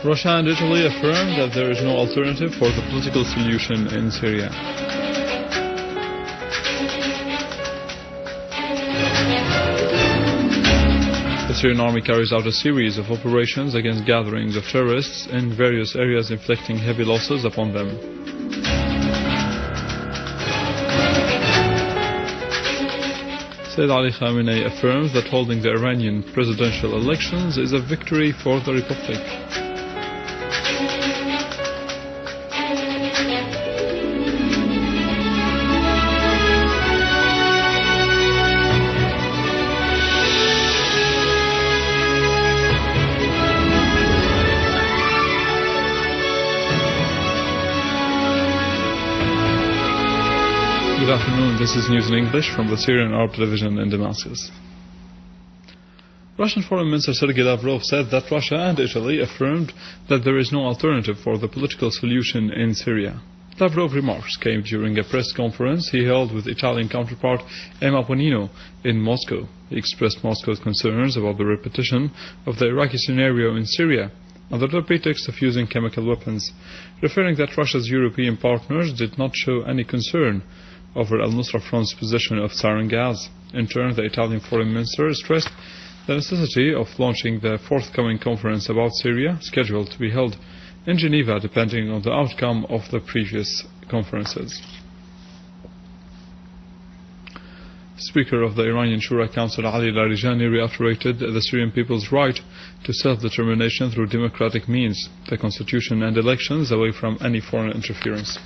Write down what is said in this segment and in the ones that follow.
Russia and Italy affirm that there is no alternative for the political solution in Syria. The Syrian army carries out a series of operations against gatherings of terrorists in various areas, inflicting heavy losses upon them. Sayyid Ali Khamenei affirms that holding the Iranian presidential elections is a victory for the Republic. Good afternoon, this is news in English from the Syrian Arab television in Damascus. Russian Foreign Minister Sergei Lavrov said that Russia and Italy affirmed that there is no alternative for the political solution in Syria. Lavrov's remarks came during a press conference he held with Italian counterpart Emma Bonino in Moscow. He expressed Moscow's concerns about the repetition of the Iraqi scenario in Syria under the pretext of using chemical weapons, referring that Russia's European partners did not show any concern over al-Nusra Front's possession of sarin gas. In turn, the Italian Foreign Minister stressed the necessity of launching the forthcoming conference about Syria, scheduled to be held in Geneva depending on the outcome of the previous conferences. Speaker of the Iranian Shura Council Ali Larijani reiterated the Syrian people's right to self-determination through democratic means, the constitution and elections, away from any foreign interference.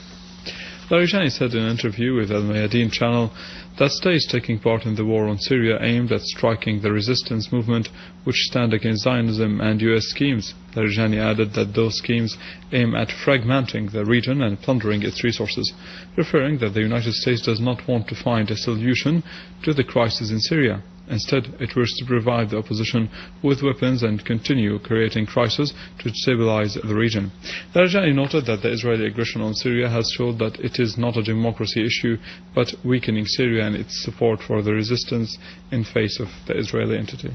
Larijani said in an interview with Al Mayadeen channel that states taking part in the war on Syria aimed at striking the resistance movement which stand against Zionism and US schemes. Larijani added that those schemes aim at fragmenting the region and plundering its resources, referring that the United States does not want to find a solution to the crisis in Syria. Instead, it wishes to provide the opposition with weapons and continue creating crisis to destabilize the region. Larijani noted that the Israeli aggression on Syria has shown that it is not a democracy issue, but weakening Syria and its support for the resistance in face of the Israeli entity.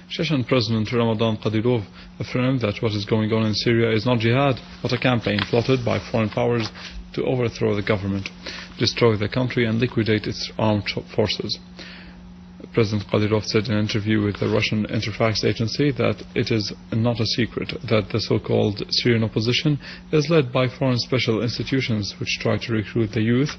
Chechen President Ramadan Kadyrov affirmed that what is going on in Syria is not jihad, but a campaign plotted by foreign powers to overthrow the government, destroy the country and liquidate its armed forces. President Kadyrov said in an interview with the Russian Interfax agency that it is not a secret that the so-called Syrian opposition is led by foreign special institutions which try to recruit the youth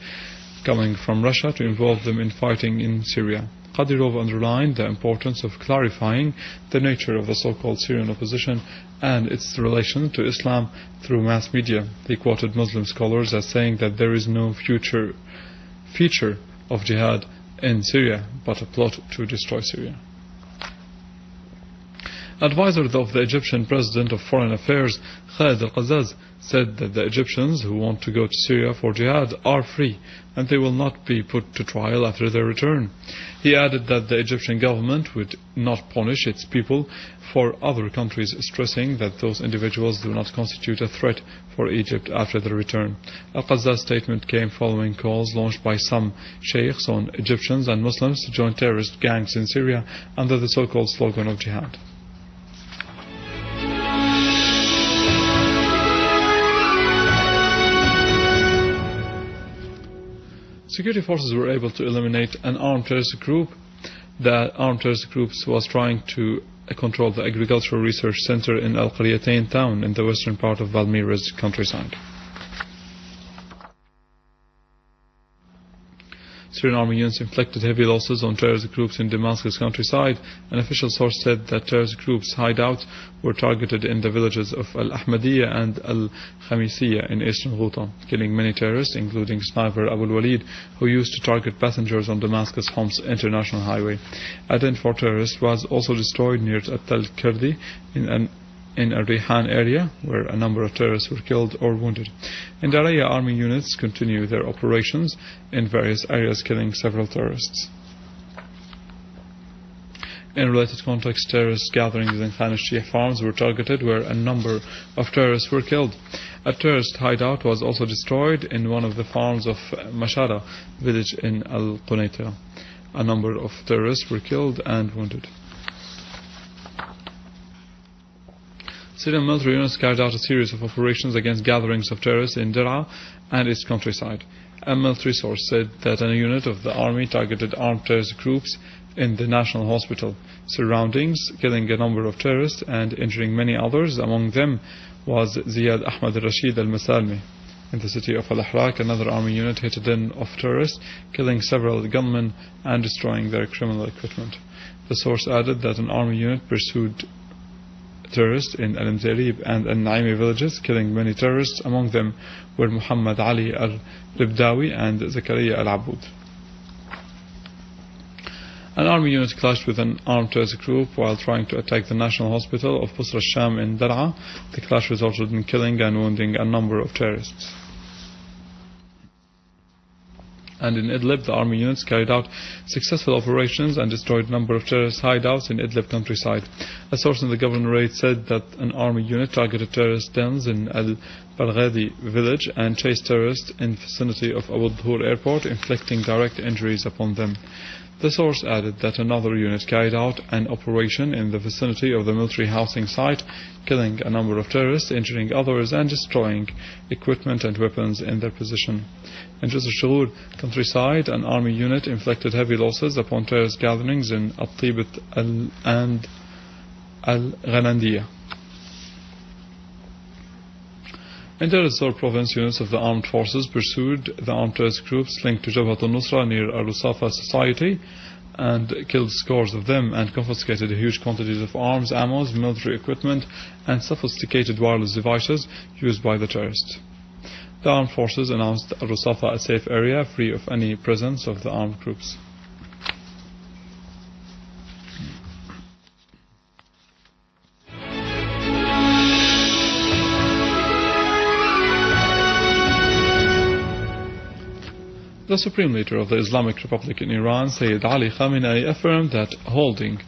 coming from Russia to involve them in fighting in Syria. Kadyrov underlined the importance of clarifying the nature of the so-called Syrian opposition and its relation to Islam through mass media. He quoted Muslim scholars as saying that there is no future feature of jihad in Syria, but a plot to destroy Syria. Advisor of the Egyptian President of Foreign Affairs, Khaled al-Qazzaz, said that the Egyptians who want to go to Syria for jihad are free and they will not be put to trial after their return. He added that the Egyptian government would not punish its people for other countries, stressing that those individuals do not constitute a threat for Egypt after their return. Al-Qazzaz's statement came following calls launched by some sheikhs on Egyptians and Muslims to join terrorist gangs in Syria under the so-called slogan of jihad. Security forces were able to eliminate an armed terrorist group. The armed terrorist group was trying to control the agricultural research center in Al-Qaryatain town in the western part of Valmira's countryside. Syrian army units inflicted heavy losses on terrorist groups in Damascus countryside. An official source said that terrorist groups' hideouts were targeted in the villages of Al-Ahmadiyya and Al-Khamisiyya in eastern Ghouta, killing many terrorists, including sniper Abu al-Walid, who used to target passengers on Damascus-Homs international highway. A den for terrorists was also destroyed near At-Tal-Kurdi in a Rihan area, where a number of terrorists were killed or wounded. In Daraya, army units continue their operations in various areas, killing several terrorists. In related context, terrorist gatherings in Khan al-Sheikh farms were targeted, where a number of terrorists were killed. A terrorist hideout was also destroyed in one of the farms of Mashara village in Al-Qunaytira. A number of terrorists were killed and wounded. Syrian military units carried out a series of operations against gatherings of terrorists in Dalla and its countryside. A military source said that a unit of the army targeted armed terrorist groups in the national hospital surroundings, killing a number of terrorists and injuring many others. Among them was Ziyad Ahmad al-Rashid al-Masalmi. In the city of Al-Ahrak, another army unit hit a den of terrorists, killing several gunmen and destroying their criminal equipment. The source added that an army unit pursued terrorists in Al-Mzarib and Al-Naimi villages, killing many terrorists. Among them were Muhammad Ali al-Ribdawi and Zakaria al-Aboud. An army unit clashed with an armed terrorist group while trying to attack the national hospital of Busra al-Sham in Dar'a. The clash resulted in killing and wounding a number of terrorists. And in Idlib, the army units carried out successful operations and destroyed a number of terrorist hideouts in Idlib countryside. A source in the governorate said that an army unit targeted terrorist dens in Al-Barghadi village and chased terrorists in the vicinity of Abu Dhur airport, inflicting direct injuries upon them. The source added that another unit carried out an operation in the vicinity of the military housing site, killing a number of terrorists, injuring others, and destroying equipment and weapons in their position. In Jisr al-Shughur countryside, an army unit inflicted heavy losses upon terrorist gatherings in Al-Tibat and Al-Ghanandiya. In Deir ez-Zor province, units of the armed forces pursued the armed terrorist groups linked to Jabhat al-Nusra near Al-Rusafa society and killed scores of them and confiscated huge quantities of arms, ammo, military equipment and sophisticated wireless devices used by the terrorists. The armed forces announced Al-Rusafa a safe area free of any presence of the armed groups. The Supreme Leader of the Islamic Republic in Iran, Sayyid Ali Khamenei, affirmed that holding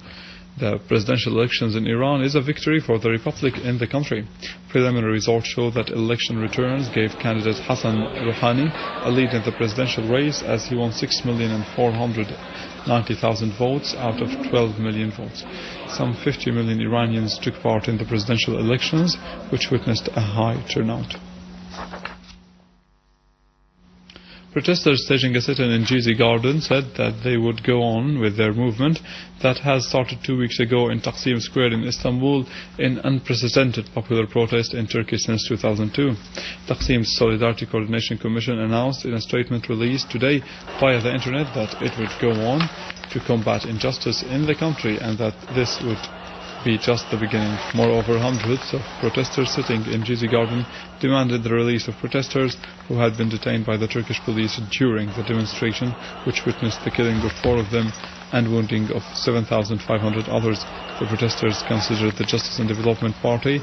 the presidential elections in Iran is a victory for the Republic in the country. Preliminary results show that election returns gave candidate Hassan Rouhani a lead in the presidential race as he won 6,490,000 votes out of 12 million votes. Some 50 million Iranians took part in the presidential elections, which witnessed a high turnout. Protesters staging a sit-in in Gezi Garden said that they would go on with their movement that has started 2 weeks ago in Taksim Square in Istanbul in unprecedented popular protest in Turkey since 2002. Taksim's Solidarity Coordination Commission announced in a statement released today via the internet that it would go on to combat injustice in the country and that this would be just the beginning. Moreover, hundreds of protesters sitting in Gezi Garden demanded the release of protesters who had been detained by the Turkish police during the demonstration, which witnessed the killing of 4 of them and wounding of 7,500 others. The protesters considered the Justice and Development Party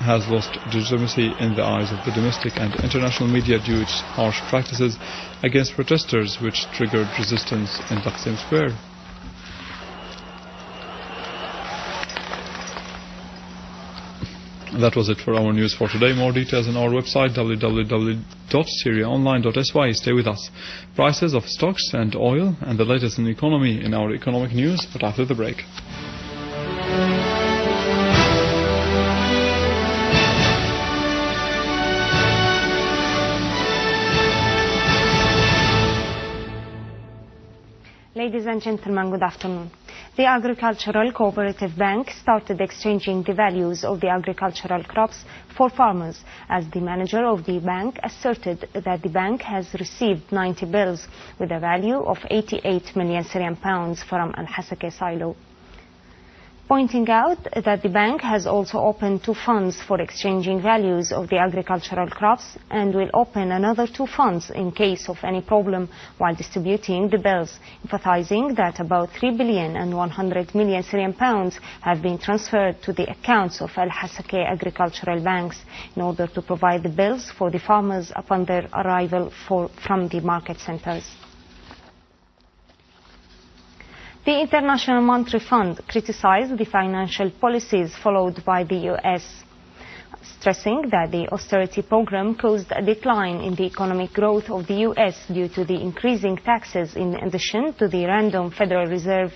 has lost legitimacy in the eyes of the domestic and international media due to its harsh practices against protesters, which triggered resistance in Taksim Square. That was it for our news for today. More details on our website www.syriaonline.sy. Stay with us. Prices of stocks and oil and the latest in the economy in our economic news, but after the break. Ladies and gentlemen, good afternoon. The Agricultural Cooperative Bank started exchanging the values of the agricultural crops for farmers, as the manager of the bank asserted that the bank has received 90 bills with a value of 88 million Syrian pounds from al-Hasake silo, pointing out that the bank has also opened 2 funds for exchanging values of the agricultural crops and will open another 2 funds in case of any problem while distributing the bills, emphasizing that about 3 billion and 100 million Syrian pounds have been transferred to the accounts of al-Hasake agricultural banks in order to provide the bills for the farmers upon their arrival from the market centers. The International Monetary Fund criticized the financial policies followed by the U.S., stressing that the austerity program caused a decline in the economic growth of the U.S. due to the increasing taxes in addition to the random Federal Reserve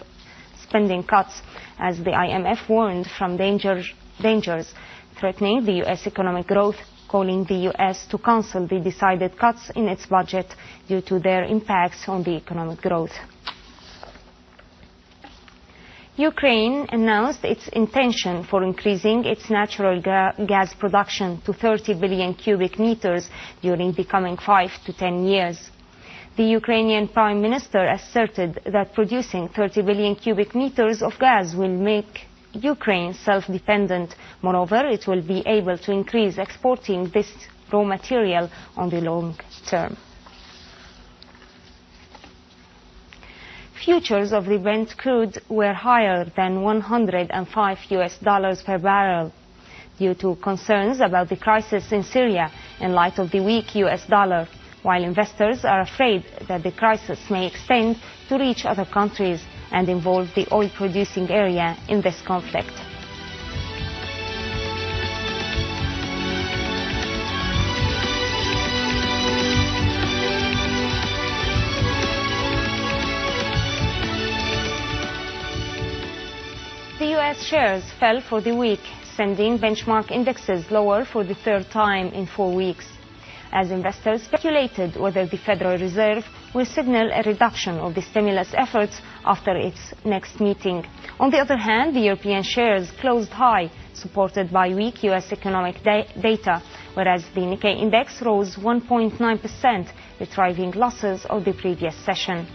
spending cuts, as the IMF warned from danger dangers threatening the U.S. economic growth, calling the U.S. to cancel the decided cuts in its budget due to their impacts on the economic growth. Ukraine announced its intention for increasing its natural gas production to 30 billion cubic meters during the coming 5 to 10 years. The Ukrainian Prime Minister asserted that producing 30 billion cubic meters of gas will make Ukraine self-dependent. Moreover, it will be able to increase exporting this raw material on the long term. Futures of the Brent crude were higher than $105 per barrel due to concerns about the crisis in Syria in light of the weak US dollar, while investors are afraid that the crisis may extend to reach other countries and involve the oil-producing area in this conflict. The U.S. shares fell for the week, sending benchmark indexes lower for the third time in 4 weeks, as investors speculated whether the Federal Reserve will signal a reduction of the stimulus efforts after its next meeting. On the other hand, the European shares closed high, supported by weak U.S. economic data, whereas the Nikkei index rose 1.9%, retrieving losses of the previous session.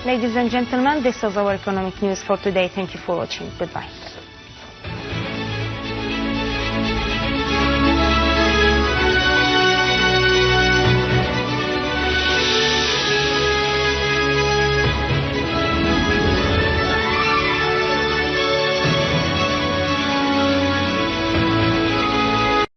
Ladies and gentlemen, this is our economic news for today. Thank you for watching. Goodbye.